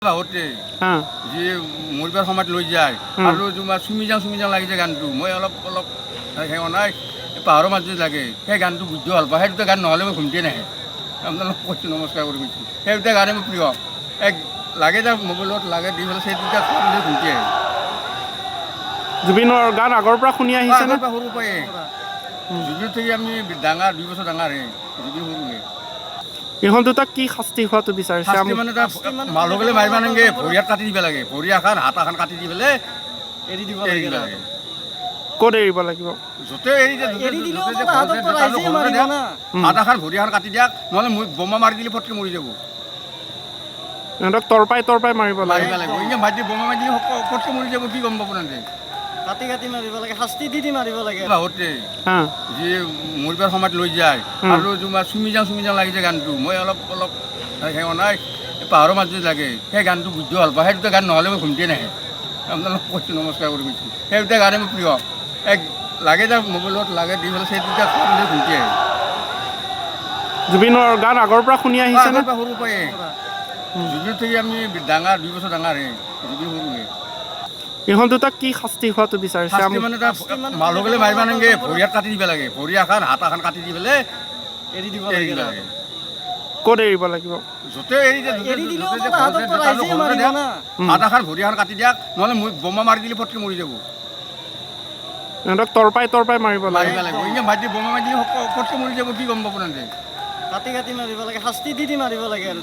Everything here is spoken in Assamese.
বাহতে যি মৰিবাৰ সময়ত লৈ যায় আৰু তোমাৰ চুমি যাওঁ লাগি যায় গানটো মই অলপ সেৱা নাই পাহাৰৰ মাজত লাগে সেই গানটো বুদ্ধ ভাল পাওঁ সেই দুটা গান নহ'লে মই ঘুমটিয়ে নাহে আপোনালোক কৈছোঁ নমস্কাৰ কৰি কৈছোঁ সেই দুটা গানেই মোৰ প্ৰিয় এক লাগে যা মোবাইলত লাগে দি পেলাই সেই দুটা ঘুমটি আহে। জুবিনৰ গান আগৰ পৰা শুনি আহিছে নে? সৰুৰ পৰাই জুবিন থাকি আমি ডাঙৰ 2 বছৰ ডাঙৰ জুবিন সৰুহে। ইহঁত দুটাক কি শাস্তি হোৱাটো বিচাৰিছে? মানে মাল গ'লে মাৰিব নালাগে ভৰি হাত কাটি দিব লাগে ভৰি এখন হাত এখন কাটি দি পেলাই এৰি দিব লাগে। ক'ত এৰিব লাগিব? য'তে এৰি হাত এখন ভৰি এখন কাটি দিয়ক নহ'লে বোমা মাৰি দিলে ফটকৈ মৰি যাব। ইহঁতক তৰপাই মাৰিব লাগিব এনেই মাৰি বোমা মাৰি দিলে ফটকৈ মৰি যাব কি গম পাব নাতে কাটি মাৰিব লাগে শাস্তি দি মাৰিব লাগে। বাহতে যি মৰিবাৰ সময়ত লৈ যায় আৰু তোমাৰ চুমি যাওঁ লাগি যায় গানটো মই অলপ সেৱা নাই পাহাৰৰ মাজত লাগে সেই গানটো বুদ্ধ ভাল পাওঁ সেই দুটা গান নহ'লে মই ঘুমটিয়ে নাহে আপোনালোক কৈছোঁ নমস্কাৰ কৰি কৈছোঁ সেই দুটা গানেই মোৰ প্ৰিয় এক লাগে যা মোবাইলত লাগে দি পেলাই সেই দুটা ঘুমটি আহে। জুবিনৰ গান আগৰ পৰা শুনি আহিছে নে? সৰুৰ পৰাই জুবিন থাকি আমি ডাঙৰ 2 বছৰ ডাঙৰ জুবিন সৰুহে। ইহঁত দুটাক কি শাস্তি হোৱাটো বিচাৰিছে? মানে মাল গ'লে মাৰিব নালাগে ভৰি হাত কাটি দিব লাগে ভৰি এখন হাত এখন কাটি দি পেলাই এৰি দিব লাগে। ক'ত এৰিব লাগিব? য'তে এৰি হাত এখন ভৰি এখন কাটি দিয়ক নহ'লে বোমা মাৰি দিলে ফটকৈ মৰি যাব। ইহঁতক তৰপাই মাৰিব লাগে এনেই মাৰি বোমা মাৰি দিলে ফটকৈ মৰি যাব কি গম পাব নাতে কাটি মাৰিব লাগে শাস্তি দি মাৰিব লাগে আৰু